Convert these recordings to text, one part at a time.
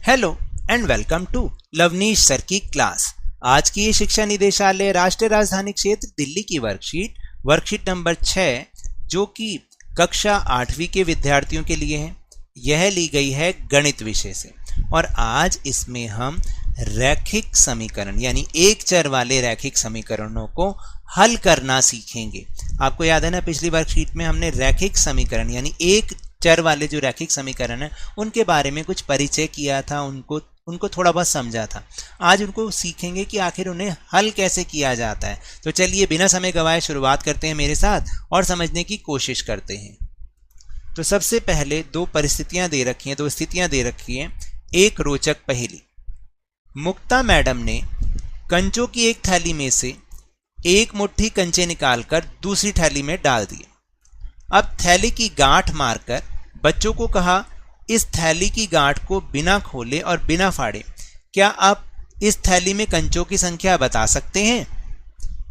Hello and welcome to Lavneesh sir की क्लास। आज की ये शिक्षा निदेशालय राष्ट्रीय राजधानी क्षेत्र दिल्ली की वर्कशीट नंबर 6 जो कि कक्षा 8वीं के विद्यार्थियों के लिए है, यह ली गई है गणित विषय से। और आज इसमें हम रैखिक समीकरण यानी एक चर वाले रैखिक समीकरणों को हल करना सीखेंगे। आपको याद है ना, पिछली वर्कशीट में हमने रैखिक समीकरण यानी एक चर वाले जो रैखिक समीकरण है उनके बारे में कुछ परिचय किया था, उनको थोड़ा बहुत समझा था। आज उनको सीखेंगे कि आखिर उन्हें हल कैसे किया जाता है। तो चलिए बिना समय गवाए शुरुआत करते हैं मेरे साथ और समझने की कोशिश करते हैं। तो सबसे पहले दो परिस्थितियां दे रखी हैं, दो स्थितियां दे रखी हैं। एक रोचक पहेली। मुक्ता मैडम ने कंचों की एक थैली में से एक मुट्ठी कंचे निकालकर दूसरी थैली में डाल दिए। अब थैली की गांठ मारकर बच्चों को कहा, इस थैली की गांठ को बिना खोले और बिना फाड़े क्या आप इस थैली में कंचों की संख्या बता सकते हैं।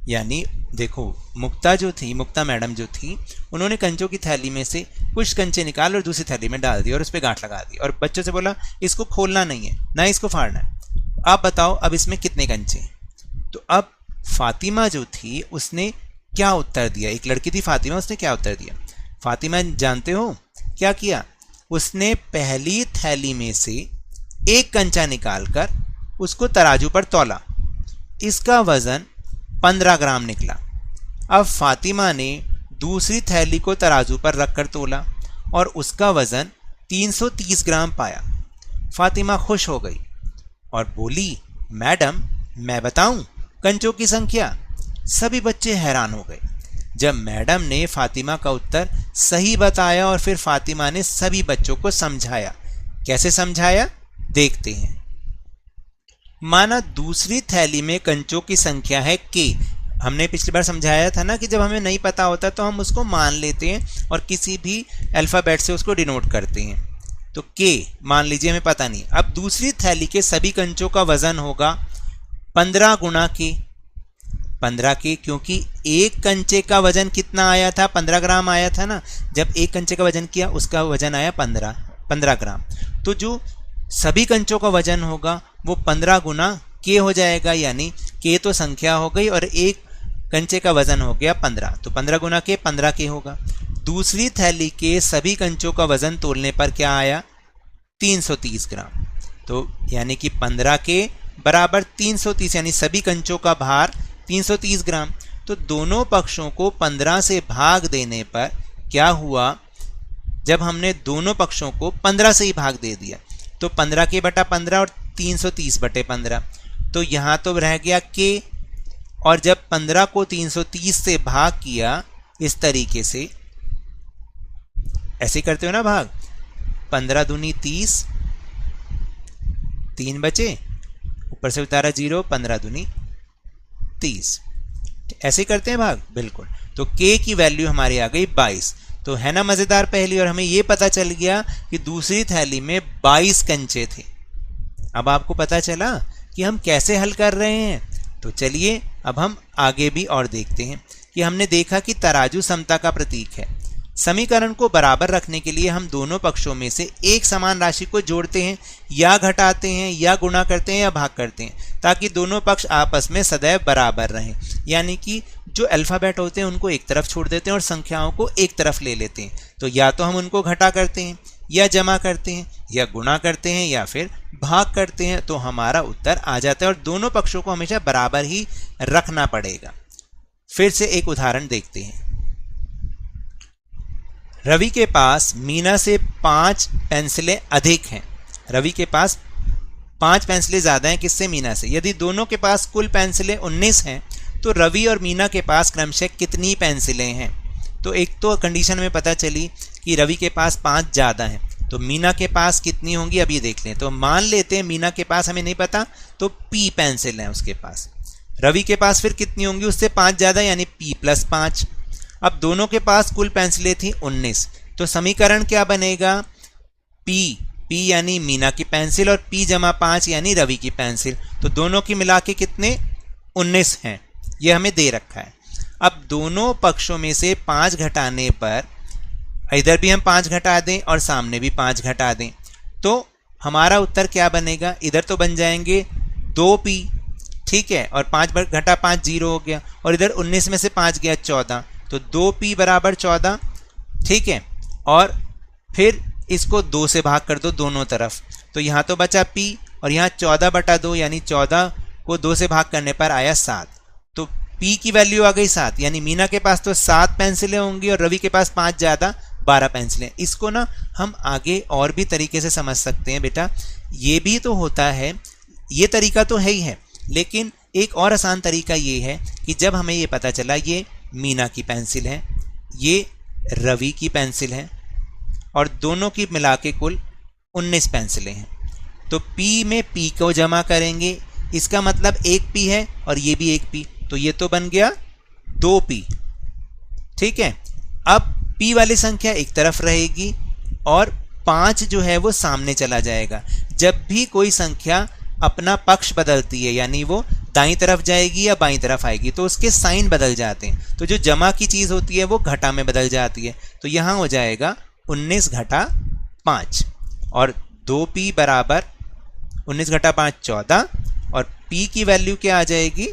यानी देखो, मुक्ता मैडम जो थी उन्होंने कंचों की थैली में से कुछ कंचे निकाल और दूसरी थैली में डाल दिए और उस पर गांठ लगा दी और बच्चों से बोला इसको खोलना नहीं है ना इसको फाड़ना है, आप बताओ अब इसमें कितने कंचे हैं। तो अब फातिमा जो थी उसने क्या उत्तर दिया, एक लड़की थी फातिमा, उसने क्या उत्तर दिया। फातिमा जानते हो क्या किया, उसने पहली थैली में से एक कंचा निकालकर उसको तराजू पर तौला, इसका वजन 15 ग्राम निकला। अब फातिमा ने दूसरी थैली को तराजू पर रखकर तोला और उसका वजन 330 ग्राम पाया। फातिमा खुश हो गई और बोली, मैडम मैं बताऊं कंचों की संख्या। सभी बच्चे हैरान हो गए जब मैडम ने फातिमा का उत्तर सही बताया और फिर फातिमा ने सभी बच्चों को समझाया। कैसे समझाया देखते हैं। माना दूसरी थैली में कंचों की संख्या है के। हमने पिछली बार समझाया था ना कि जब हमें नहीं पता होता तो हम उसको मान लेते हैं और किसी भी अल्फ़ाबेट से उसको डिनोट करते हैं। तो के मान लीजिए हमें पता नहीं। अब दूसरी थैली के सभी कंचों का वजन होगा 15 गुना के 15 के, क्योंकि एक कंचे का वजन कितना आया था, 15 ग्राम आया था ना। जब एक कंचे का वजन किया उसका वजन आया 15 ग्राम। तो जो सभी कंचों का वजन होगा वो 15 गुना के हो जाएगा, यानी के तो संख्या हो गई और एक कंचे का वजन हो गया 15, तो 15 गुना के 15 के होगा। दूसरी थैली के सभी कंचों का वजन तोलने पर क्या आया, 330 ग्राम। तो यानी कि 15 के बराबर 330, यानी सभी कंचों का भार 330 ग्राम। तो दोनों पक्षों को 15 से भाग देने पर क्या हुआ, जब हमने दोनों पक्षों को 15 से ही भाग दे दिया तो 15 के बटा 15 और 330 बटे 15, तो यहाँ तो रह गया के। और जब 15 को 330 से भाग किया इस तरीके से, ऐसे करते हो ना भाग, 15 दूनी 30, 3 बचे, ऊपर से उतारा 0, 15 दूनी 30, ऐसे करते हैं भाग, बिल्कुल। तो k की वैल्यू हमारी आ गई 22। तो है ना मजेदार पहेली। और हमें यह पता चल गया कि दूसरी थैली में 22 कंचे थे। अब आपको पता चला कि हम कैसे हल कर रहे हैं। तो चलिए अब हम आगे भी और देखते हैं कि हमने देखा कि तराजू समता का प्रतीक है। समीकरण को बराबर रखने के लिए हम दोनों पक्षों में से एक समान राशि को जोड़ते हैं या घटाते हैं या गुणा करते हैं या भाग करते हैं, ताकि दोनों पक्ष आपस में सदैव बराबर रहें। यानी कि जो अल्फ़ाबेट होते हैं उनको एक तरफ छोड़ देते हैं और संख्याओं को एक तरफ ले लेते हैं। तो या तो हम उनको घटा करते हैं या जमा करते हैं या गुणा करते हैं या फिर भाग करते हैं, तो हमारा उत्तर आ जाता है। और दोनों पक्षों को हमेशा बराबर ही रखना पड़ेगा। फिर से एक उदाहरण देखते हैं। रवि के पास मीना से 5 पेंसिलें अधिक हैं। रवि के पास 5 पेंसिलें ज़्यादा हैं किससे, मीना से। यदि दोनों के पास कुल पेंसिलें 19 हैं तो रवि और मीना के पास क्रमशः कितनी पेंसिलें हैं। तो एक तो कंडीशन में पता चली कि रवि के पास 5 ज़्यादा हैं, तो मीना के पास कितनी होंगी अब ये देख लें। तो मान लेते हैं मीना के पास हमें नहीं पता, तो P पेंसिल है उसके पास। रवि के पास फिर कितनी होंगी, उससे 5 ज़्यादा यानी P + 5। अब दोनों के पास कुल पेंसिलें थी 19, तो समीकरण क्या बनेगा, P यानी मीना की पेंसिल और P = 5 यानी रवि की पेंसिल। तो दोनों की मिला के कितने 19 हैं, ये हमें दे रखा है। अब दोनों पक्षों में से 5 घटाने पर, इधर भी हम 5 घटा दें और सामने भी 5 घटा दें, तो हमारा उत्तर क्या बनेगा, इधर तो बन जाएंगे 2p, ठीक है, और 5 घटा 5 0 हो गया, और इधर 19 में से 5 गया 14, तो 2p बराबर 14, ठीक है। और फिर इसको 2 से भाग कर दो दोनों तरफ, तो यहाँ तो बचा p, और यहाँ 14/2 यानी 14 को 2 से भाग करने पर आया 7, तो p की वैल्यू आ गई 7, यानी मीना के पास तो 7 पेंसिलें होंगी और रवि के पास 5 ज़्यादा 12 पेंसिलें। इसको ना हम आगे और भी तरीके से समझ सकते हैं बेटा, ये भी तो होता है, ये तरीका तो है ही है, लेकिन एक और आसान तरीका ये है कि जब हमें ये पता चला ये मीना की पेंसिल है, ये रवि की पेंसिल है, और दोनों की मिला के कुल 19 पेंसिलें हैं, तो p में p को जमा करेंगे, इसका मतलब 1p है और ये भी 1p, तो ये तो बन गया 2p, ठीक है। अब p वाली संख्या एक तरफ रहेगी और 5 जो है वो सामने चला जाएगा। जब भी कोई संख्या अपना पक्ष बदलती है, यानी वो दाईं तरफ जाएगी या बाईं तरफ आएगी, तो उसके साइन बदल जाते हैं, तो जो जमा की चीज़ होती है वो घटा में बदल जाती है, तो यहाँ हो जाएगा 19 घटा 5, और 2p बराबर 19 घटा 5 14, और p की वैल्यू क्या आ जाएगी,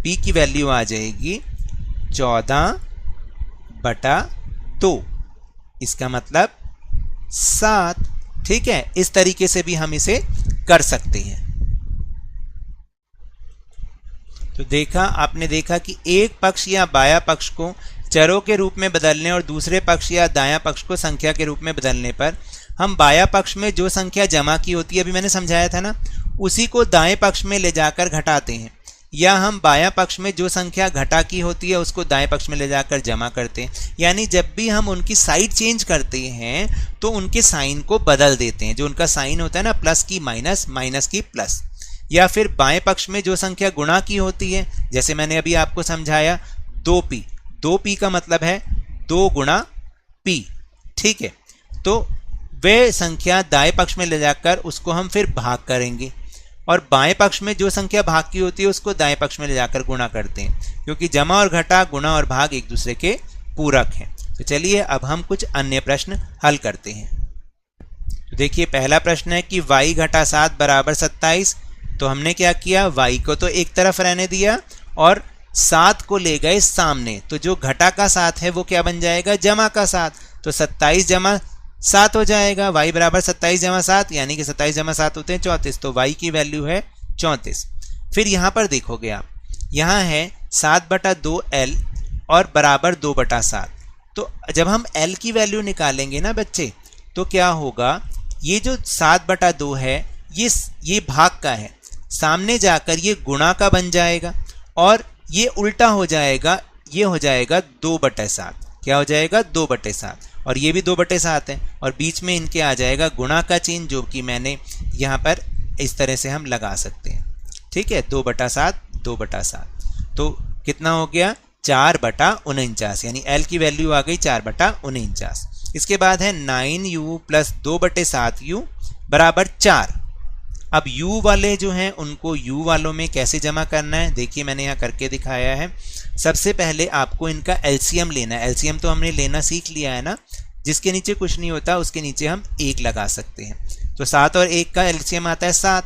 p की वैल्यू आ जाएगी 14/2, इसका मतलब 7, ठीक है। इस तरीके से भी हम इसे कर सकते हैं। तो देखा, आपने देखा कि एक पक्ष या बायां पक्ष को चरों के रूप में बदलने और दूसरे पक्ष या दायां पक्ष को संख्या के रूप में बदलने पर हम बायां पक्ष में जो संख्या जमा की होती है, अभी मैंने समझाया था ना, उसी को दाएं पक्ष में ले जाकर घटाते हैं, या हम बायां पक्ष में जो संख्या घटा की होती है उसको दाएं पक्ष में ले जाकर जमा करते हैं। यानी जब भी हम उनकी साइड चेंज करते हैं तो उनके साइन को बदल देते हैं, जो उनका साइन होता है ना, प्लस की माइनस, माइनस की प्लस। या फिर बाएं पक्ष में जो संख्या गुणा की होती है, जैसे मैंने अभी आपको समझाया 2p, 2p का मतलब है 2 गुणा p, ठीक है। तो वे संख्या दाएं पक्ष में ले जाकर उसको हम फिर भाग करेंगे, और बाएं पक्ष में जो संख्या भाग की होती है उसको दाएं पक्ष में ले जाकर गुणा करते हैं, क्योंकि जमा और घटा, गुणा और भाग एक दूसरे के पूरक हैं। तो चलिए अब हम कुछ अन्य प्रश्न हल करते हैं। तो देखिए, पहला प्रश्न है कि y घटा 7 बराबर 27, तो हमने क्या किया, y को तो एक तरफ रहने दिया और 7 को ले गए सामने, तो जो घटा का 7 है वो क्या बन जाएगा, जमा का 7, तो 27 जमा 7 हो जाएगा। y बराबर 27 जमा 7, यानी कि 27 जमा 7 होते हैं 34, तो y की वैल्यू है 34। फिर यहाँ पर देखोगे आप, यहाँ है 7/2l और बराबर 2/7, तो जब हम l की वैल्यू निकालेंगे ना बच्चे, तो क्या होगा, ये जो 7/2 है ये भाग का है, सामने जाकर ये गुणा का बन जाएगा, और ये उल्टा हो जाएगा, ये हो जाएगा 2/7, क्या हो जाएगा 2/7, और ये भी 2/7 है, और बीच में इनके आ जाएगा गुणा का चिन्ह, जो कि मैंने यहाँ पर इस तरह से हम लगा सकते हैं, ठीक है। 2/7 2/7, तो कितना हो गया 4/49, यानी l की वैल्यू आ गई 4/49। इसके बाद है 9u प्लस 2/7u बराबर 4। अब u वाले जो हैं उनको u वालों में कैसे जमा करना है, देखिए मैंने यहाँ करके दिखाया है। सबसे पहले आपको इनका एलसीएम लेना है, एलसीएम तो हमने लेना सीख लिया है ना, जिसके नीचे कुछ नहीं होता उसके नीचे हम 1 लगा सकते हैं, तो 7 और 1 का एलसीएम आता है 7।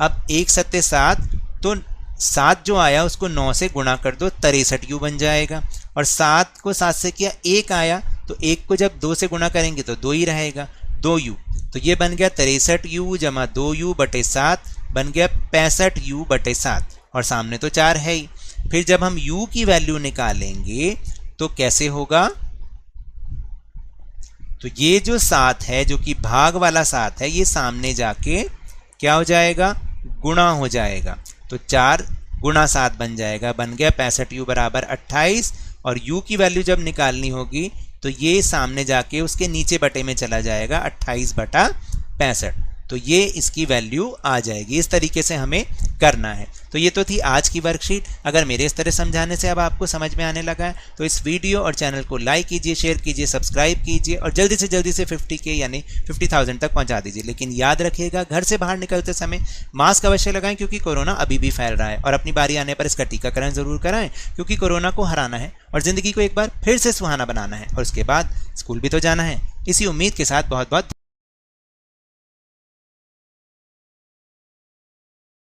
अब 1 7 7, तो 7 जो आया उसको 9 से गुणा कर दो, 63u बन जाएगा, और 7 को 7 से किया 1 आया, तो 1 को जब 2 से गुणा करेंगे तो 2 ही रहेगा, 2u, तो ये बन गया 63u जमा 2u/7 बन गया 65u/7, और सामने तो 4 है ही। फिर जब हम u की वैल्यू निकालेंगे तो कैसे होगा, तो ये जो 7 है, जो कि भाग वाला 7 है, ये सामने जाके क्या हो जाएगा, गुणा हो जाएगा, तो 4 गुणा 7 बन जाएगा, बन गया 65u बराबर 28, और u की वैल्यू जब निकालनी होगी तो ये सामने जाके उसके नीचे बटे में चला जाएगा 28/65, तो ये इसकी वैल्यू आ जाएगी। इस तरीके से हमें करना है। तो ये तो थी आज की वर्कशीट। अगर मेरे इस तरह समझाने से अब आपको समझ में आने लगा है तो इस वीडियो और चैनल को लाइक कीजिए, शेयर कीजिए, सब्सक्राइब कीजिए और जल्दी से 50K यानी 50,000 तक पहुंचा दीजिए। लेकिन याद रखिएगा, घर से बाहर निकलते समय मास्क अवश्य लगाएं क्योंकि कोरोना अभी भी फैल रहा है, और अपनी बारी आने पर इसका टीकाकरण जरूर कराएं क्योंकि कोरोना को हराना है और ज़िंदगी को एक बार फिर से सुहाना बनाना है, और उसके बाद स्कूल भी तो जाना है। इसी उम्मीद के साथ बहुत बहुत